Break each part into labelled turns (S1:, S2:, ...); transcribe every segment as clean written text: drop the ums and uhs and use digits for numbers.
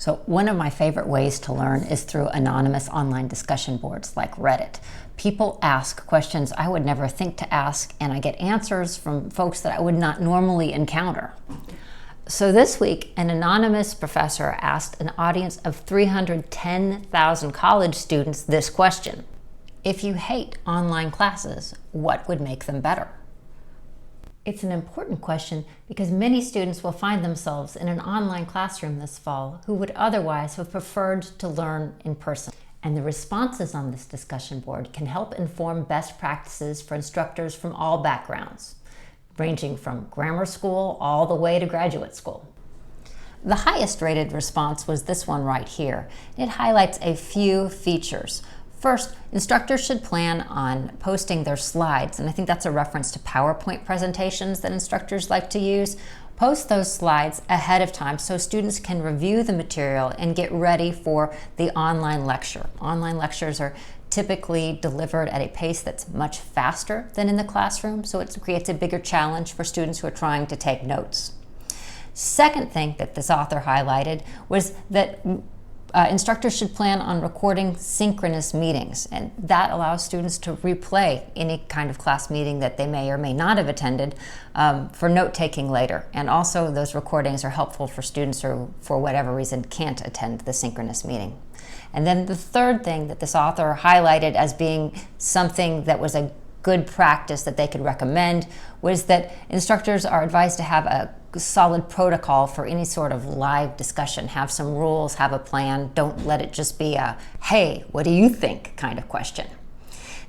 S1: So one of my favorite ways to learn is through anonymous online discussion boards like Reddit. People ask questions I would never think to ask, and I get answers from folks that I would not normally encounter. So this week, an anonymous professor asked an audience of 310,000 college students this question: if you hate online classes, what would make them better? It's an important question because many students will find themselves in an online classroom this fall who would otherwise have preferred to learn in person. And the responses on this discussion board can help inform best practices for instructors from all backgrounds, ranging from grammar school all the way to graduate school. The highest rated response was this one right here. It highlights a few features. First, instructors should plan on posting their slides, and I think that's a reference to PowerPoint presentations that instructors like to use. Post those slides ahead of time so students can review the material and get ready for the online lecture. Online lectures are typically delivered at a pace that's much faster than in the classroom, so it creates a bigger challenge for students who are trying to take notes. Second thing that this author highlighted was that instructors should plan on recording synchronous meetings, and that allows students to replay any kind of class meeting that they may or may not have attended for note-taking later. And also those recordings are helpful for students who, for whatever reason, can't attend the synchronous meeting. And then the third thing that this author highlighted as being something that was a good practice that they could recommend was that instructors are advised to have a solid protocol for any sort of live discussion. Have some rules, have a plan. Don't let it just be a, hey, what do you think kind of question.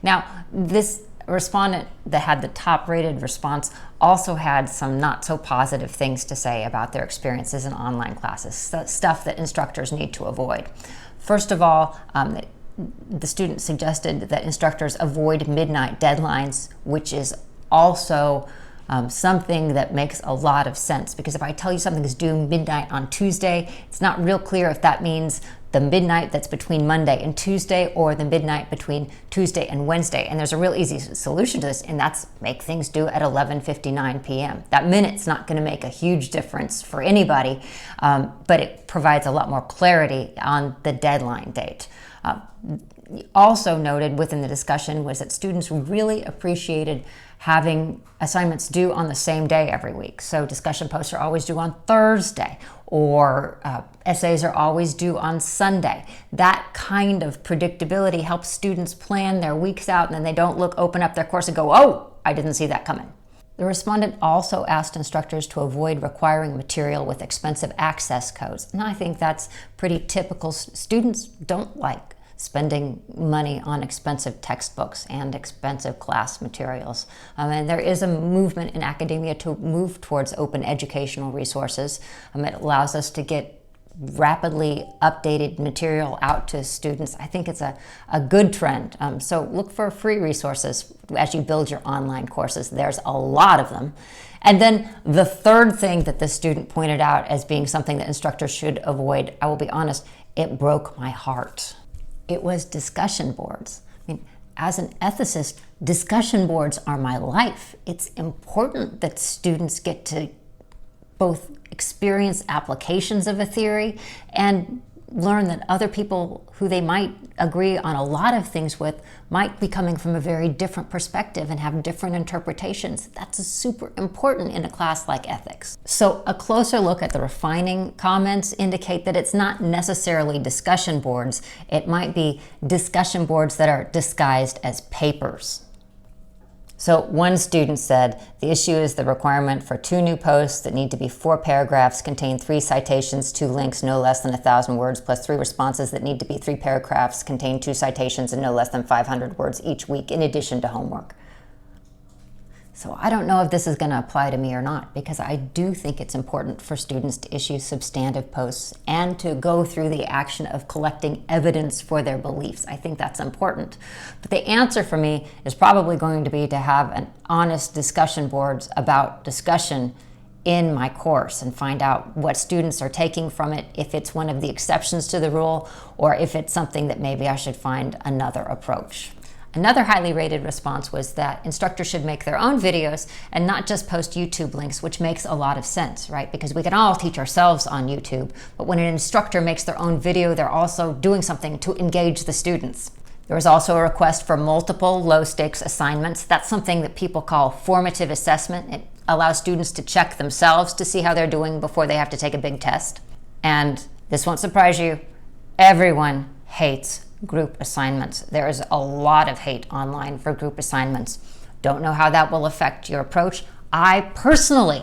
S1: Now, this respondent that had the top rated response also had some not so positive things to say about their experiences in online classes, stuff that instructors need to avoid. First of all, the student suggested that instructors avoid midnight deadlines, which is also something that makes a lot of sense, because if I tell you something is due midnight on Tuesday, it's not real clear if that means the midnight that's between Monday and Tuesday or the midnight between Tuesday and Wednesday. And there's a real easy solution to this, and that's make things due at 11:59 p.m. That minute's not going to make a huge difference for anybody, but it provides a lot more clarity on the deadline date. Also noted within the discussion was that students really appreciated having assignments due on the same day every week. So discussion posts are always due on Thursday, or essays are always due on Sunday. That kind of predictability helps students plan their weeks out, and then they don't open up their course and go, oh, I didn't see that coming. The respondent also asked instructors to avoid requiring material with expensive access codes. And I think that's pretty typical. Students don't like spending money on expensive textbooks and expensive class materials. And there is a movement in academia to move towards open educational resources. It allows us to get rapidly updated material out to students. I think it's a good trend. So look for free resources as you build your online courses. There's a lot of them. And then the third thing that the student pointed out as being something that instructors should avoid, I will be honest, it broke my heart. It was discussion boards. I mean, as an ethicist, discussion boards are my life. It's important that students get to both experience applications of a theory and learn that other people who they might agree on a lot of things with might be coming from a very different perspective and have different interpretations. That's super important in a class like ethics. So a closer look at the refining comments indicate that it's not necessarily discussion boards. It might be discussion boards that are disguised as papers. So one student said, the issue is the requirement for 2 new posts that need to be 4 paragraphs, contain 3 citations, 2 links, no less than 1,000 words, plus 3 responses that need to be 3 paragraphs, contain 2 citations, and no less than 500 words each week, in addition to homework. So I don't know if this is going to apply to me or not, because I do think it's important for students to issue substantive posts and to go through the action of collecting evidence for their beliefs. I think that's important. But the answer for me is probably going to be to have an honest discussion boards about discussion in my course and find out what students are taking from it, if it's one of the exceptions to the rule, or if it's something that maybe I should find another approach. Another highly rated response was that instructors should make their own videos and not just post YouTube links, which makes a lot of sense, right? Because we can all teach ourselves on YouTube, but when an instructor makes their own video, they're also doing something to engage the students. There was also a request for multiple low-stakes assignments. That's something that people call formative assessment. It allows students to check themselves to see how they're doing before they have to take a big test. And this won't surprise you, everyone hates group assignments. There is a lot of hate online for group assignments. Don't know how that will affect your approach. I personally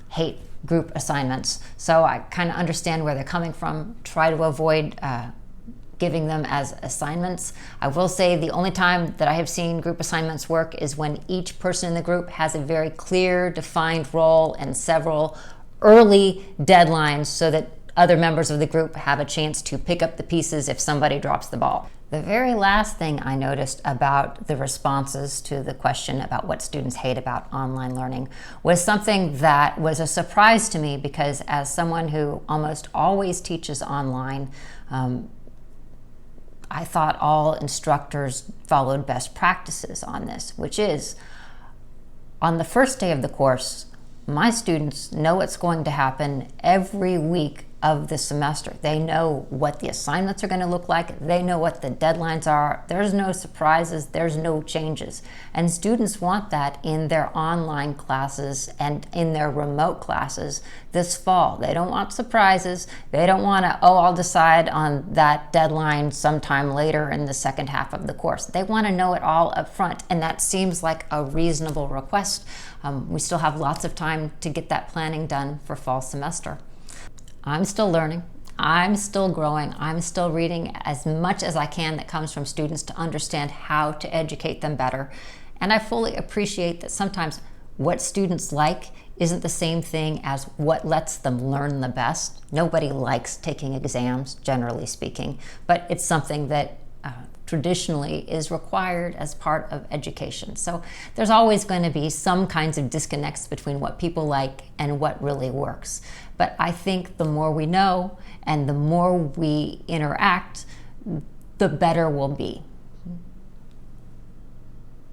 S1: hate group assignments, so I kind of understand where they're coming from. Try to avoid giving them as assignments. I will say the only time that I have seen group assignments work is when each person in the group has a very clear, defined role and several early deadlines so that other members of the group have a chance to pick up the pieces if somebody drops the ball. The very last thing I noticed about the responses to the question about what students hate about online learning was something that was a surprise to me, because as someone who almost always teaches online, I thought all instructors followed best practices on this, which is on the first day of the course, my students know what's going to happen every week of the semester. They know what the assignments are going to look like. They know what the deadlines are. There's no surprises. There's no changes. And students want that in their online classes and in their remote classes this fall. They don't want surprises. They don't want to, oh, I'll decide on that deadline sometime later in the second half of the course. They want to know it all up front, and that seems like a reasonable request. We still have lots of time to get that planning done for fall semester. I'm still learning, I'm still growing, I'm still reading as much as I can that comes from students to understand how to educate them better. And I fully appreciate that sometimes what students like isn't the same thing as what lets them learn the best. Nobody likes taking exams, generally speaking, but it's something that traditionally is required as part of education. So there's always going to be some kinds of disconnects between what people like and what really works. But I think the more we know and the more we interact, the better we'll be.